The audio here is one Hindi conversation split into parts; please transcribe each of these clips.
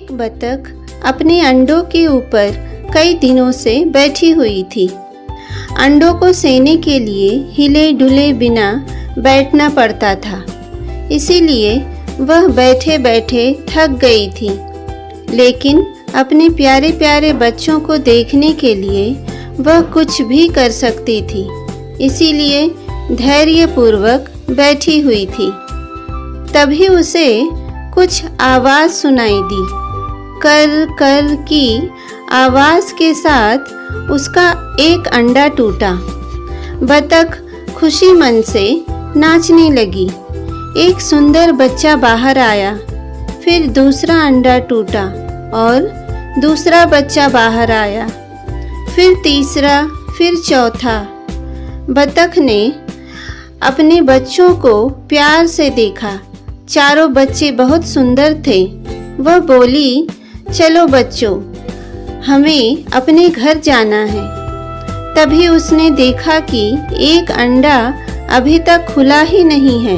एक बतख अपने अंडों के ऊपर कई दिनों से बैठी हुई थी। अंडों को सेने के लिए हिले डुले बिना बैठना पड़ता था, इसीलिए वह बैठे बैठे थक गई थी। लेकिन अपने प्यारे प्यारे बच्चों को देखने के लिए वह कुछ भी कर सकती थी, इसीलिए धैर्यपूर्वक बैठी हुई थी। तभी उसे कुछ आवाज़ सुनाई दी। कर कर की आवाज़ के साथ उसका एक अंडा टूटा। बतख खुशी मन से नाचने लगी। एक सुंदर बच्चा बाहर आया। फिर दूसरा अंडा टूटा और दूसरा बच्चा बाहर आया। फिर तीसरा, फिर चौथा। बतख ने अपने बच्चों को प्यार से देखा। चारों बच्चे बहुत सुंदर थे। वह बोली, चलो बच्चों, हमें अपने घर जाना है। तभी उसने देखा कि एक अंडा अभी तक खुला ही नहीं है।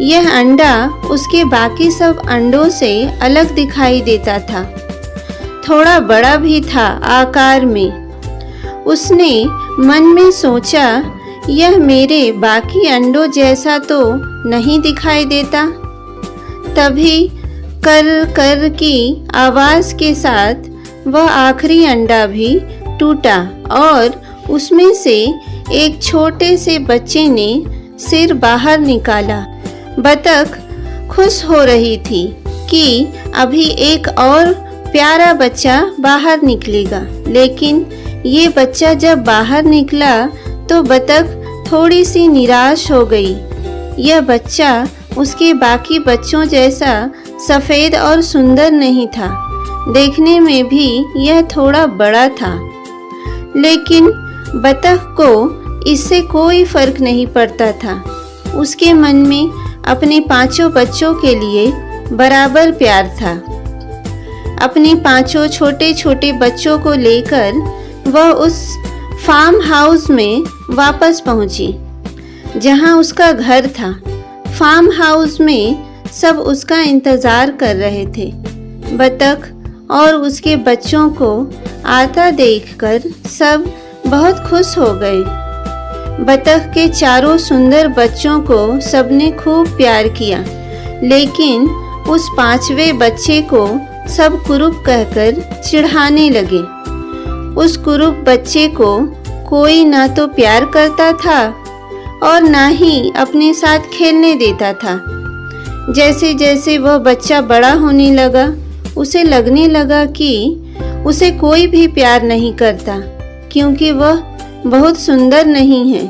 यह अंडा उसके बाकी सब अंडों से अलग दिखाई देता था। थोड़ा बड़ा भी था आकार में। उसने मन में सोचा, यह मेरे बाकी अंडों जैसा तो नहीं दिखाई देता। तभी कर कर की आवाज़ के साथ वह आखिरी अंडा भी टूटा और उसमें से एक छोटे से बच्चे ने सिर बाहर निकाला। बतख खुश हो रही थी कि अभी एक और प्यारा बच्चा बाहर निकलेगा। लेकिन ये बच्चा जब बाहर निकला तो बतख थोड़ी सी निराश हो गई। यह बच्चा उसके बाकी बच्चों जैसा सफ़ेद और सुंदर नहीं था। देखने में भी यह थोड़ा बड़ा था। लेकिन बतख को इससे कोई फर्क नहीं पड़ता था। उसके मन में अपने पांचों बच्चों के लिए बराबर प्यार था। अपने पांचों छोटे छोटे बच्चों को लेकर वह उस फार्म हाउस में वापस पहुंची, जहां उसका घर था। फार्म हाउस में सब उसका इंतज़ार कर रहे थे। बतख और उसके बच्चों को आता देखकर सब बहुत खुश हो गए। बतख के चारों सुंदर बच्चों को सबने खूब प्यार किया। लेकिन उस पांचवें बच्चे को सब कुरूप कहकर चिढ़ाने लगे। उस कुरूप बच्चे को कोई ना तो प्यार करता था और ना ही अपने साथ खेलने देता था। जैसे जैसे वह बच्चा बड़ा होने लगा, उसे लगने लगा कि उसे कोई भी प्यार नहीं करता, क्योंकि वह बहुत सुंदर नहीं है।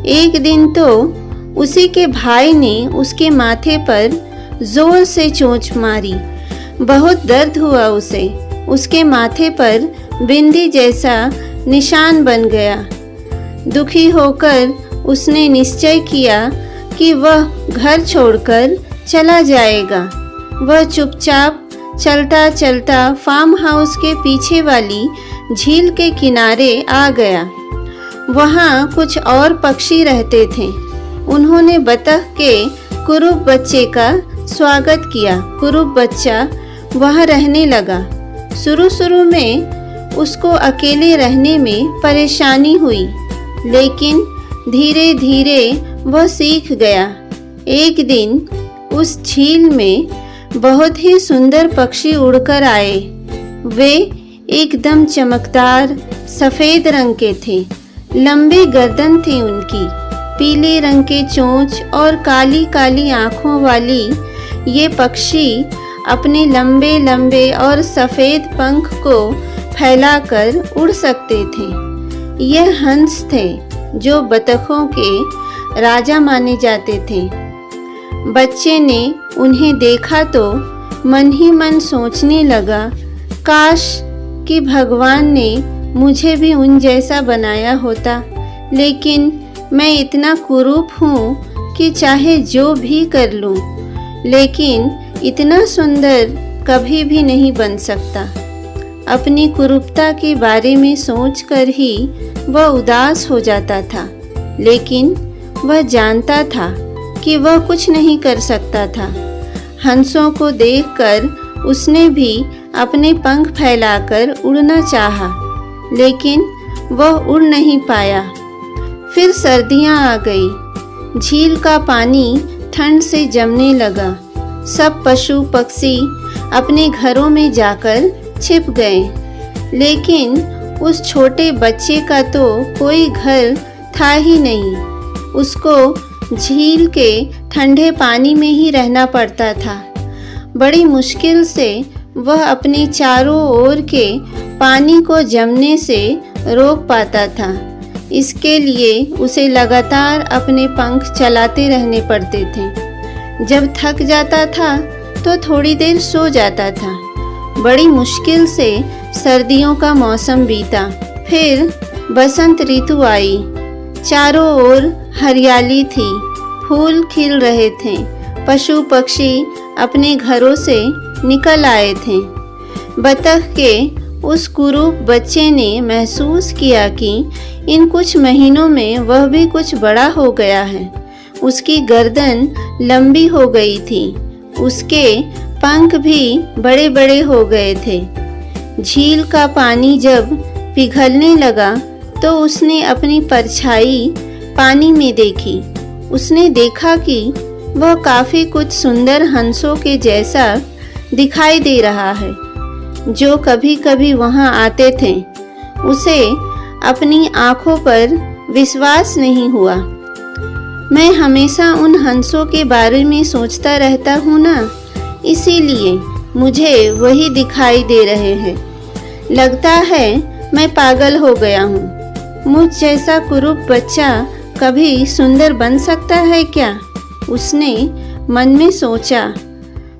एक दिन तो उसी के भाई ने उसके माथे पर जोर से चोंच मारी। बहुत दर्द हुआ उसे। उसके माथे पर बिंदी जैसा निशान बन गया। दुखी होकर उसने निश्चय किया कि वह घर छोड़कर चला जाएगा। वह चुपचाप चलता चलता फार्म हाउस के पीछे वाली झील के किनारे आ गया। वहाँ कुछ और पक्षी रहते थे। उन्होंने बतख के कुरूप बच्चे का स्वागत किया। कुरूप बच्चा वहाँ रहने लगा। शुरू में उसको अकेले रहने में परेशानी हुई, लेकिन धीरे धीरे वह सीख गया। एक दिन उस झील में बहुत ही सुंदर पक्षी उड़कर आए। वे एकदम चमकदार सफ़ेद रंग के थे। लंबी गर्दन थी उनकी, पीले रंग के चोंच और काली काली आँखों वाली ये पक्षी अपने लंबे लंबे और सफ़ेद पंख को फैलाकर उड़ सकते थे। यह हंस थे जो बतखों के राजा माने जाते थे। बच्चे ने उन्हें देखा तो मन ही मन सोचने लगा, काश कि भगवान ने मुझे भी उन जैसा बनाया होता। लेकिन मैं इतना कुरूप हूँ कि चाहे जो भी कर लूँ, लेकिन इतना सुंदर कभी भी नहीं बन सकता। अपनी कुरूपता के बारे में सोचकर ही वह उदास हो जाता था। लेकिन वह जानता था कि वह कुछ नहीं कर सकता था। हंसों को देखकर उसने भी अपने पंख फैलाकर उड़ना चाहा, लेकिन वह उड़ नहीं पाया। फिर सर्दियाँ आ गई। झील का पानी ठंड से जमने लगा। सब पशु पक्षी अपने घरों में जाकर छिप गए, लेकिन उस छोटे बच्चे का तो कोई घर था ही नहीं। उसको झील के ठंडे पानी में ही रहना पड़ता था। बड़ी मुश्किल से वह अपने चारों ओर के पानी को जमने से रोक पाता था। इसके लिए उसे लगातार अपने पंख चलाते रहने पड़ते थे। जब थक जाता था तो थोड़ी देर सो जाता था। बड़ी मुश्किल से सर्दियों का मौसम बीता। फिर बसंत ऋतु आई। चारों ओर हरियाली थी, फूल खिल रहे थे, पशु पक्षी अपने घरों से निकल आए थे। बतख के उस कुरूप बच्चे ने महसूस किया कि इन कुछ महीनों में वह भी कुछ बड़ा हो गया है। उसकी गर्दन लंबी हो गई थी, उसके पंख भी बड़े बड़े हो गए थे। झील का पानी जब पिघलने लगा तो उसने अपनी परछाई पानी में देखी। उसने देखा कि वह काफी कुछ सुंदर हंसों के जैसा दिखाई दे रहा है, जो कभी कभी वहां आते थे। उसे अपनी आंखों पर विश्वास नहीं हुआ। मैं हमेशा उन हंसों के बारे में सोचता रहता हूँ ना, इसीलिए मुझे वही दिखाई दे रहे हैं। लगता है मैं पागल हो गया हूँ। मुझ जैसा कुरूप बच्चा कभी सुंदर बन सकता है क्या? उसने मन में सोचा।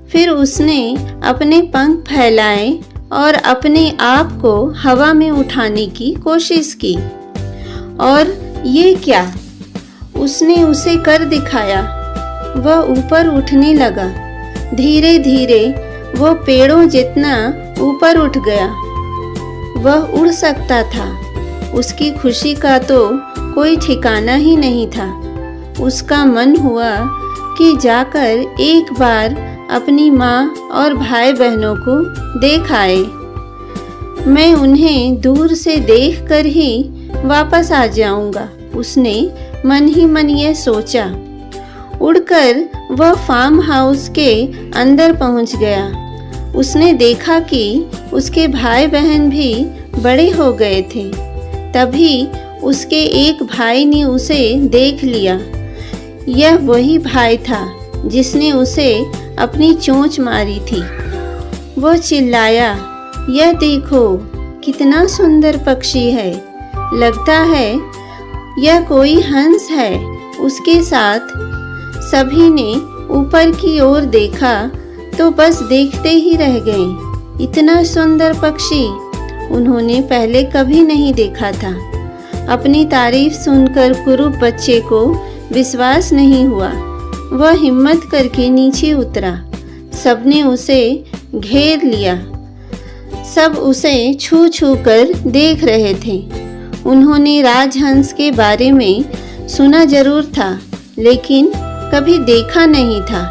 फिर उसने अपने पंख फैलाए और अपने आप को हवा में उठाने की कोशिश की। और ये क्या? उसने उसे कर दिखाया। वह ऊपर उठने लगा। धीरे धीरे वह पेड़ों जितना ऊपर उठ गया। वह उड़ सकता था। उसकी खुशी का तो कोई ठिकाना ही नहीं था। उसका मन हुआ कि जाकर एक बार अपनी माँ और भाई बहनों को देख आए। मैं उन्हें दूर से देखकर ही वापस आ जाऊंगा, उसने मन ही मन यह सोचा। उड़कर वह फार्म हाउस के अंदर पहुंच गया। उसने देखा कि उसके भाई बहन भी बड़े हो गए थे। तभी उसके एक भाई ने उसे देख लिया। यह वही भाई था जिसने उसे अपनी चोंच मारी थी। वो चिल्लाया, यह देखो कितना सुंदर पक्षी है, लगता है यह कोई हंस है। उसके साथ सभी ने ऊपर की ओर देखा तो बस देखते ही रह गए। इतना सुंदर पक्षी उन्होंने पहले कभी नहीं देखा था। अपनी तारीफ सुनकर कुरूप बच्चे को विश्वास नहीं हुआ। वह हिम्मत करके नीचे उतरा। सबने उसे घेर लिया। सब उसे छू छू कर देख रहे थे। उन्होंने राजहंस के बारे में सुना जरूर था, लेकिन कभी देखा नहीं था।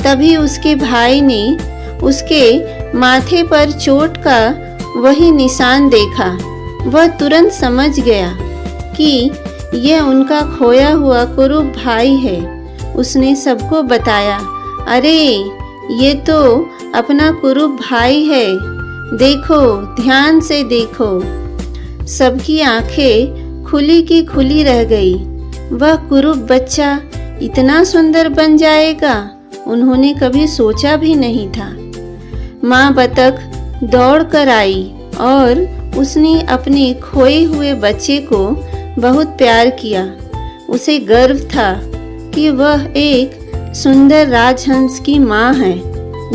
तभी उसके भाई ने उसके माथे पर चोट का वही निशान देखा। वह तुरंत समझ गया कि यह उनका खोया हुआ कुरूप भाई है। उसने सबको बताया, अरे ये तो अपना कुरूप भाई है, देखो ध्यान से देखो। सबकी आंखें खुली की खुली रह गई। वह कुरूप बच्चा इतना सुंदर बन जाएगा, उन्होंने कभी सोचा भी नहीं था। माँ बतख दौड़ कर आई और उसने अपने खोए हुए बच्चे को बहुत प्यार किया। उसे गर्व था कि वह एक सुंदर राजहंस की माँ है।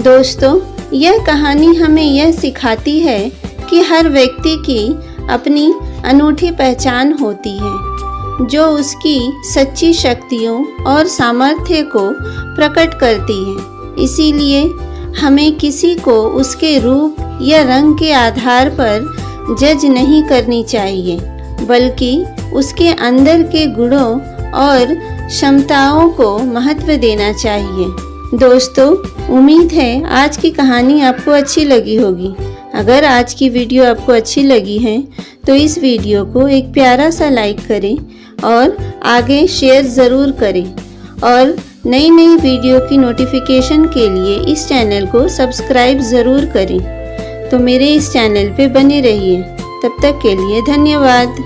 दोस्तों, यह कहानी हमें यह सिखाती है कि हर व्यक्ति की अपनी अनूठी पहचान होती है, जो उसकी सच्ची शक्तियों और सामर्थ्य को प्रकट करती है। इसीलिए हमें किसी को उसके रूप या रंग के आधार पर जज नहीं करनी चाहिए, बल्कि उसके अंदर के गुणों और क्षमताओं को महत्व देना चाहिए। दोस्तों, उम्मीद है आज की कहानी आपको अच्छी लगी होगी। अगर आज की वीडियो आपको अच्छी लगी है तो इस वीडियो को एक प्यारा सा लाइक करें और आगे शेयर ज़रूर करें और नई नई वीडियो की नोटिफिकेशन के लिए इस चैनल को सब्सक्राइब ज़रूर करें। तो मेरे इस चैनल पे बने रहिए। तब तक के लिए धन्यवाद।